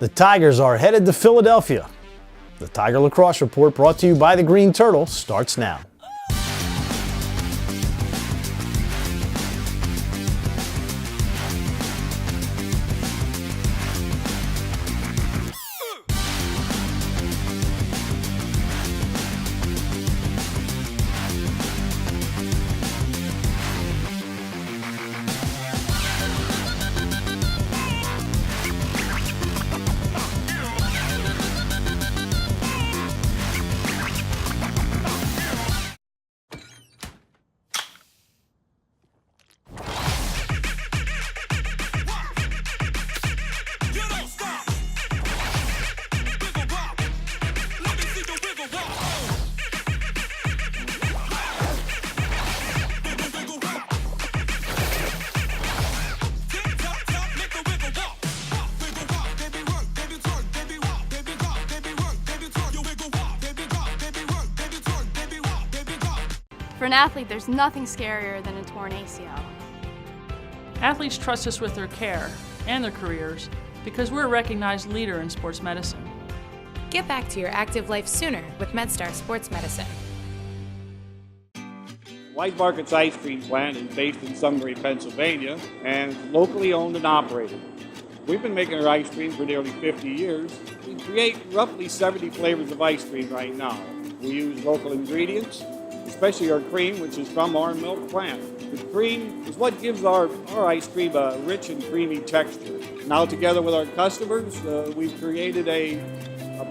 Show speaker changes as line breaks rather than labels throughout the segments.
The Tigers are headed to Philadelphia. The Tiger Lacrosse Report, brought to you by the Green Turtle, starts now.
For an athlete, there's nothing scarier than a torn ACL.
Athletes trust us with their care and their careers because we're a recognized leader in sports medicine.
Get back to your active life sooner with MedStar Sports Medicine.
White Market's ice cream plant is based in Sunbury, Pennsylvania, and is locally owned and operated. We've been making our ice cream for nearly 50 years. We create roughly 70 flavors of ice cream right now. We use local ingredients, especially our cream, which is from our milk plant. The cream is what gives our ice cream a rich and creamy texture. Now, together with our customers, we've created a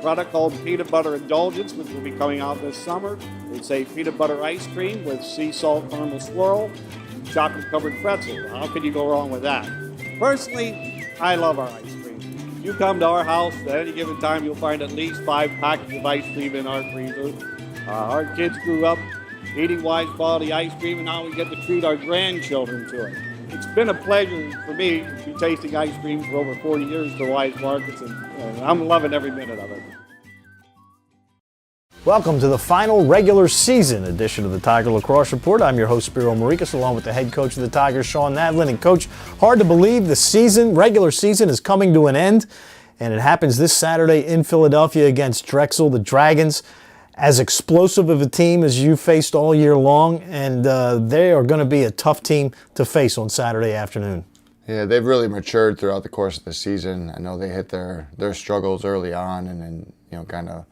product called Peanut Butter Indulgence, which will be coming out this summer. It's a peanut butter ice cream with sea salt caramel swirl and chocolate-covered pretzel. How can you go wrong with that? Personally, I love our ice cream. If you come to our house at any given time, you'll find at least 5 packets of ice cream in our freezer. Our kids grew up eating wise quality ice cream, and now we get to treat our grandchildren to it. It's been a pleasure for me to be tasting ice cream for over 40 years for Wise Markets, and I'm loving every minute of it.
Welcome to the final regular season edition of the Tiger Lacrosse Report. I'm your host, Spiro Morekas, along with the head coach of the Tigers, Shawn Nadelen. And Coach, hard to believe the regular season is coming to an end, and it happens this Saturday in Philadelphia against Drexel, the Dragons. As explosive of a team as you faced all year long, and they are going to be a tough team to face on Saturday afternoon.
Yeah, they've really matured throughout the course of the season. I know they hit their struggles early on, and then kind of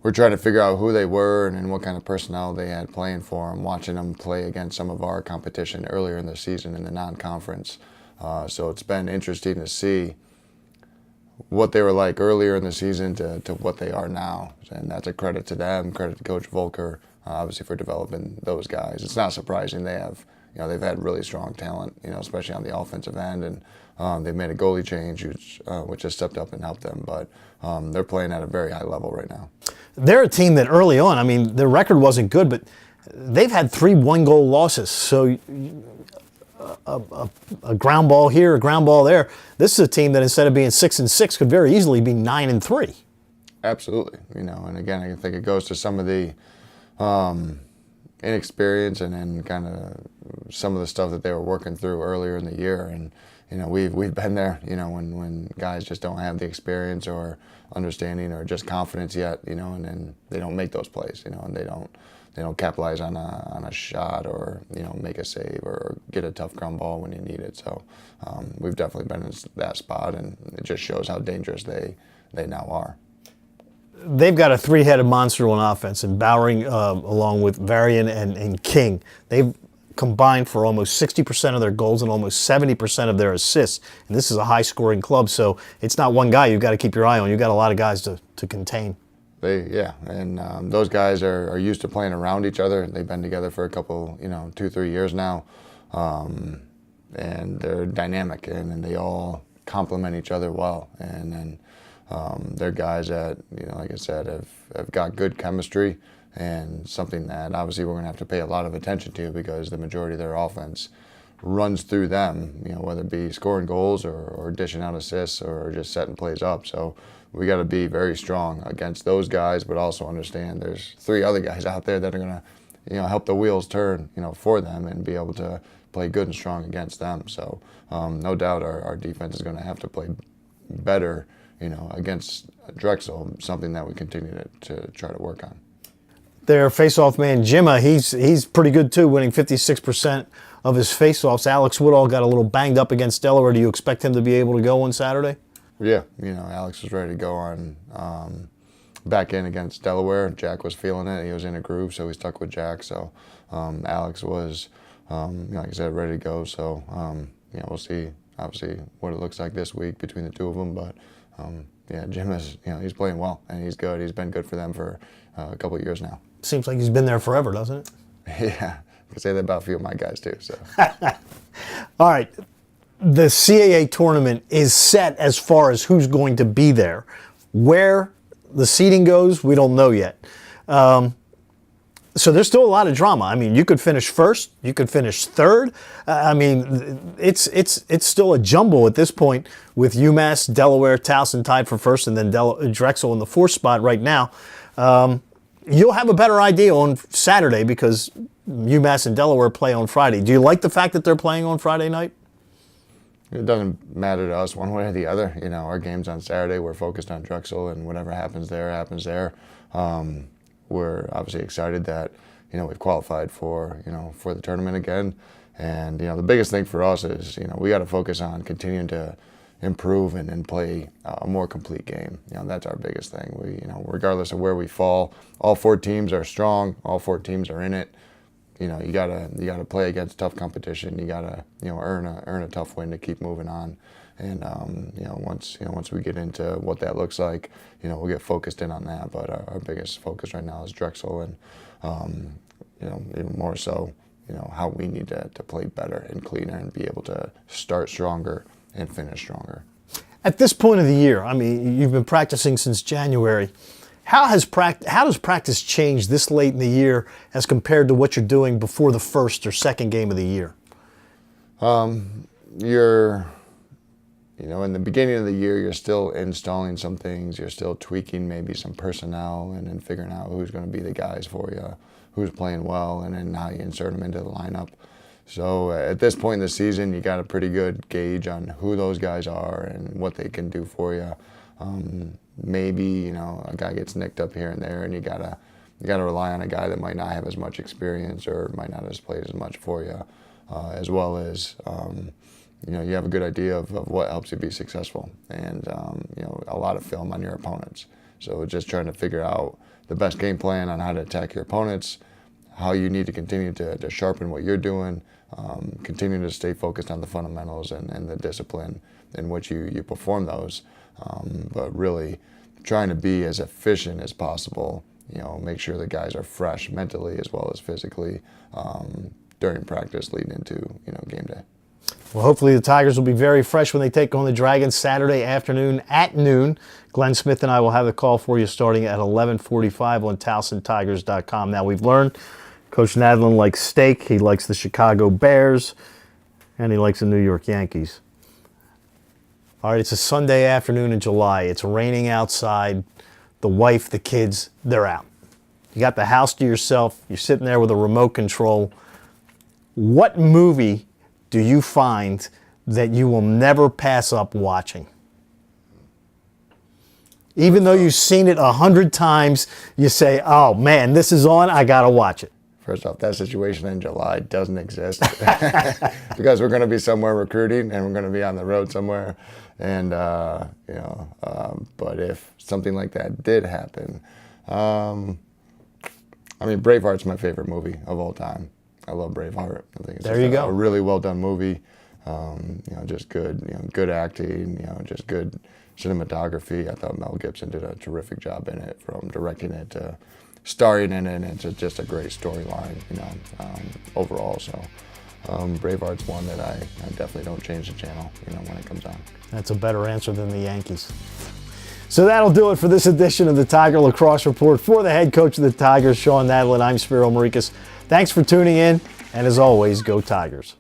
we're trying to figure out who they were and what kind of personnel they had playing for them, watching them play against some of our competition earlier in the season in the non-conference. So it's been interesting to see what they were like earlier in the season to what they are now. And that's a credit to them, credit to Coach Volker, obviously for developing those guys. It's not surprising they've had really strong talent, especially on the offensive end, and they've made a goalie change, which has stepped up and helped them, but they're playing at a very high level right now.
They're a team that early on, their record wasn't good, but they've had 3 one-goal losses, so a ground ball here, a ground ball there. This is a team that instead of being 6-6 could very easily be 9-3.
Absolutely, and again, I think it goes to some of the inexperience and then kind of some of the stuff that they were working through earlier in the year. And we've been there, when guys just don't have the experience or understanding or just confidence yet, and then they don't make those plays, and they don't capitalize on a shot or make a save or get a tough ground ball when you need it. So we've definitely been in that spot, and it just shows how dangerous they now are.
They've got a 3-headed monster on offense, and Bowering, along with Varian and King, they've combined for almost 60% of their goals and almost 70% of their assists. And this is a high-scoring club, so it's not one guy you've got to keep your eye on. You've got a lot of guys to contain.
Those guys are used to playing around each other. They've been together for a couple, 2-3 years now, and they're dynamic, and they all complement each other well. And then they're guys that, like I said, have got good chemistry, and something that obviously we're going to have to pay a lot of attention to because the majority of their offense runs through them, whether it be scoring goals or dishing out assists or just setting plays up. So we got to be very strong against those guys, but also understand there's 3 other guys out there that are going to, help the wheels turn, for them and be able to play good and strong against them. So no doubt our defense is going to have to play better against Drexel, something that we continue to try to work on.
Their face-off man, Jimma, he's pretty good too, winning 56% of his face-offs. Alex Woodall got a little banged up against Delaware. Do you expect him to be able to go on Saturday?
Yeah, Alex was ready to go on back in against Delaware. Jack was feeling it. He was in a groove, so he stuck with Jack. So Alex was, like I said, ready to go. So we'll see, obviously, what it looks like this week between the two of them. But Jim is, he's playing well and he's good. He's been good for them for a couple of years now.
Seems like he's been there forever, doesn't it?
Yeah, I can say that about a few of my guys too. So.
All right. The CAA tournament is set as far as who's going to be there. Where the seeding goes, we don't know yet. So there's still a lot of drama. I mean, you could finish first, you could finish third. It's still a jumble at this point with UMass, Delaware, Towson tied for first, and then Drexel in the fourth spot right now. You'll have a better idea on Saturday because UMass and Delaware play on Friday. Do you like the fact that they're playing on Friday night?
It doesn't matter to us one way or the other. Our game's on Saturday. We're focused on Drexel, and whatever happens there, happens there. We're obviously excited that we've qualified for the tournament again. And the biggest thing for us is we got to focus on continuing to improve and play a more complete game. That's our biggest thing. We regardless of where we fall, all 4 teams are strong. All 4 teams are in it. You gotta play against tough competition. You gotta earn a tough win to keep moving on. And once we get into what that looks like, we'll get focused in on that. But our biggest focus right now is Drexel, and even more so, how we need to play better and cleaner and be able to start stronger and finish stronger.
At this point of the year, I mean, you've been practicing since January. How does practice change this late in the year as compared to what you're doing before the first or second game of the year?
You're, in the beginning of the year, you're still installing some things. You're still tweaking maybe some personnel and figuring out who's going to be the guys for you, who's playing well, and then how you insert them into the lineup. So at this point in the season, you got a pretty good gauge on who those guys are and what they can do for you. Maybe a guy gets nicked up here and there, and you gotta rely on a guy that might not have as much experience or might not have played as much for you, as well as you have a good idea of what helps you be successful, and a lot of film on your opponents. So just trying to figure out the best game plan on how to attack your opponents, how you need to continue to sharpen what you're doing, continue to stay focused on the fundamentals and the discipline in which you perform those. But really trying to be as efficient as possible, make sure the guys are fresh mentally as well as physically during practice leading into, game day.
Well, hopefully the Tigers will be very fresh when they take on the Dragons Saturday afternoon at noon. Glenn Smith and I will have the call for you starting at 11:45 on TowsonTigers.com. Now, we've learned Coach Nadelen likes steak, he likes the Chicago Bears, and he likes the New York Yankees. All right, it's a Sunday afternoon in July. It's raining outside. The wife, the kids, they're out. You got the house to yourself. You're sitting there with a remote control. What movie do you find that you will never pass up watching? Even though you've seen it 100 times, you say, oh man, this is on, I gotta watch it.
First off, that situation in July doesn't exist because we're going to be somewhere recruiting and we're going to be on the road somewhere. And, but if something like that did happen, Braveheart's my favorite movie of all time. I love Braveheart. I think it's a really well done movie. Just good acting, just good cinematography. I thought Mel Gibson did a terrific job in it, from directing it to starring in it, and it's just a great storyline, overall. So Braveheart's one that I definitely don't change the channel, when it comes on.
That's a better answer than the Yankees. So that'll do it for this edition of the Tiger Lacrosse Report. For the head coach of the Tigers, Shawn Nadelen, I'm Spiro Morekas. Thanks for tuning in, and as always, go Tigers.